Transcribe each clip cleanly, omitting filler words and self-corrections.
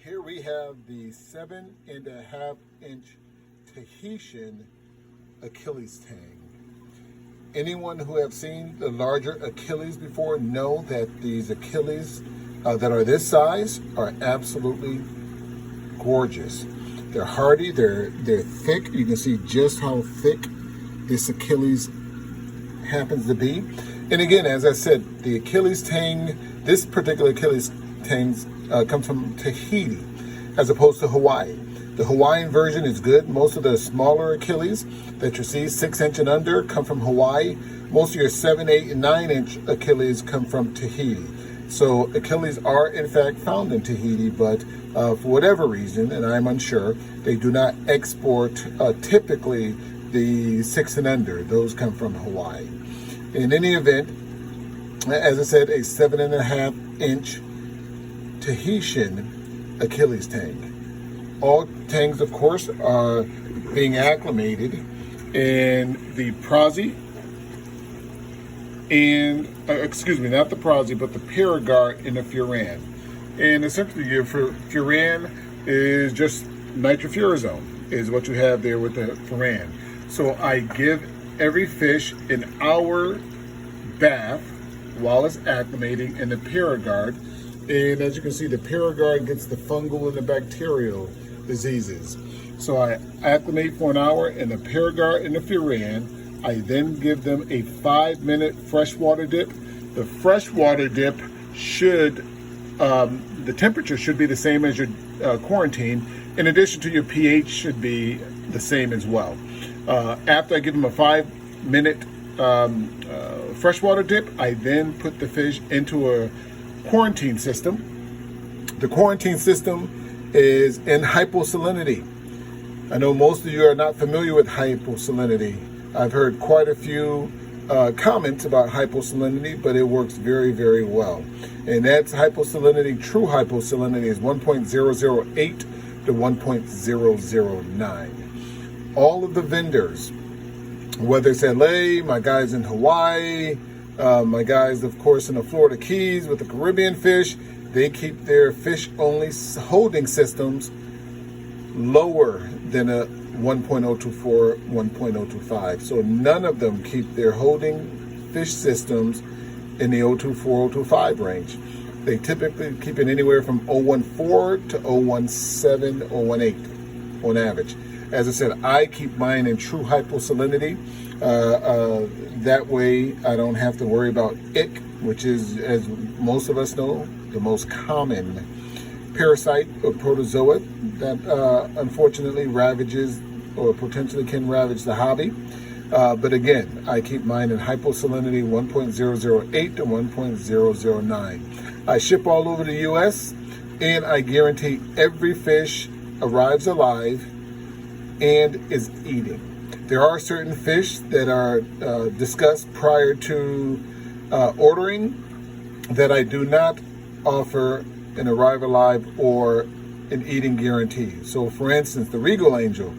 Here we have the 7.5-inch Tahitian Achilles Tang. Anyone who have seen the larger Achilles before know that these Achilles that are this size are absolutely gorgeous. They're hardy, they're thick. You can see just how thick this Achilles happens to be. And again, as I said, the Achilles Tang, this particular Achilles Tang comes from Tahiti as opposed to Hawaii. The Hawaiian version is good. Most of the smaller Achilles that you see, 6-inch and under, come from Hawaii. Most of your 7, 8, and 9-inch Achilles come from Tahiti. So Achilles are in fact found in Tahiti, but for whatever reason, and I'm unsure, they do not export typically the 6 and under. Those come from Hawaii. In any event, as I said, a 7.5-inch Tahitian Achilles Tang. All tangs, of course, are being acclimated in the Prezi and, excuse me, not the Prezi, but the Paragard and the Furan. And essentially, your Furan is just nitrofurazone, is what you have there with the Furan. So I give every fish an hour bath while it's acclimating in the Paragard. And as you can see, the Paragard gets the fungal and the bacterial diseases. So I acclimate for an hour in the Paragard and the Furan. I then give them a 5-minute freshwater dip. The freshwater dip should, the temperature should be the same as your quarantine. In addition to your pH should be the same as well. After I give them a 5-minute freshwater dip, I then put the fish into a quarantine system. The quarantine system is in hyposalinity. I know most of you are not familiar with hyposalinity. I've heard quite a few comments about hyposalinity, but it works very, very well. And that's hyposalinity, true hyposalinity is 1.008 to 1.009. All of the vendors, whether it's LA, my guys in Hawaii, my guys, of course, in the Florida Keys with the Caribbean fish, they keep their fish-only holding systems lower than a 1.024, 1.025. So none of them keep their holding fish systems in the 024, 025 range. They typically keep it anywhere from 014 to 017, 018 on average. As I said, I keep mine in true hyposalinity. That way I don't have to worry about ick, which is, as most of us know, the most common parasite or protozoa that unfortunately ravages or potentially can ravage the hobby. But again, I keep mine in hyposalinity 1.008 to 1.009. I ship all over the US, and I guarantee every fish arrives alive and is eating. There are certain fish that are discussed prior to ordering that I do not offer an arrive alive or an eating guarantee. So for instance, the Regal Angel,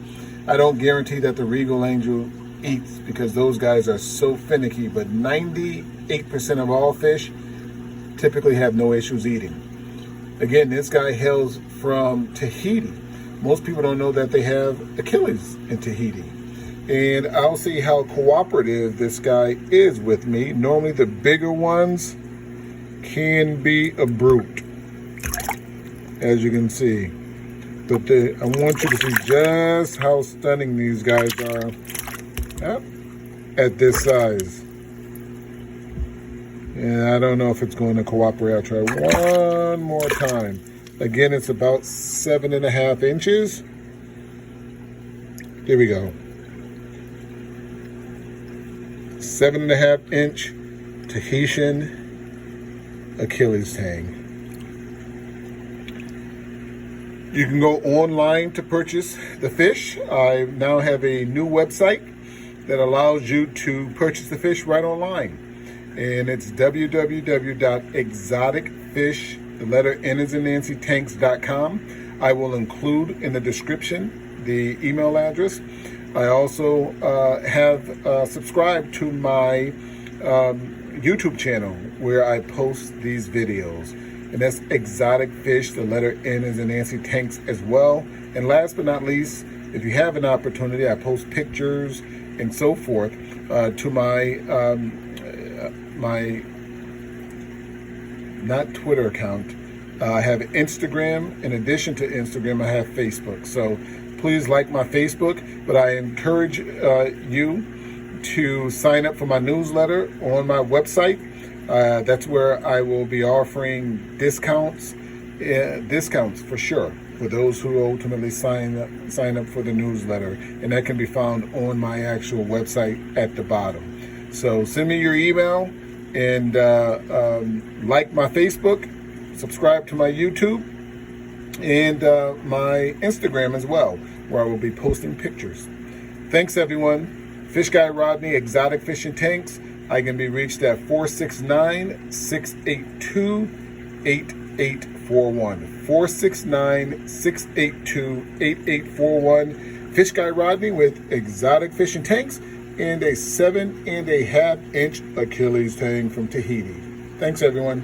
I don't guarantee that the Regal Angel eats because those guys are so finicky, but 98% of all fish typically have no issues eating. Again, this guy hails from Tahiti. Most people don't know that they have Achilles in Tahiti. And I'll see how cooperative this guy is with me. Normally the bigger ones can be a brute, as you can see. But I want you to see just how stunning these guys are at this size. And I don't know if it's going to cooperate. I'll try one more time. Again, it's about 7.5 inches. Here we go. 7.5-inch Tahitian Achilles Tang. You can go online to purchase the fish. I now have a new website that allows you to purchase the fish right online. And it's www.exoticfish, the letter N as in Nancy, tanks.com. I will include in the description the email address. I also have subscribed to my YouTube channel where I post these videos. and that's Exotic Fish. The letter N is in Nancy Tanks as well. And last but not least, if you have an opportunity, I post pictures and so forth to my my not Twitter account. I have Instagram. In addition to Instagram, I have Facebook. So please like my Facebook, but I encourage you to sign up for my newsletter on my website. That's where I will be offering discounts for sure for those who ultimately sign up for the newsletter, and that can be found on my actual website at the bottom. So send me your email and like my Facebook, subscribe to my YouTube, and my Instagram as well, where I will be posting pictures. Thanks, everyone. Fish Guy Rodney, Exotic Fishing Tanks. I can be reached at 469-682-8841. 469-682-8841. Fish Guy Rodney with Exotic Fishing Tanks and a 7.5-inch Achilles Tang from Tahiti. Thanks, everyone.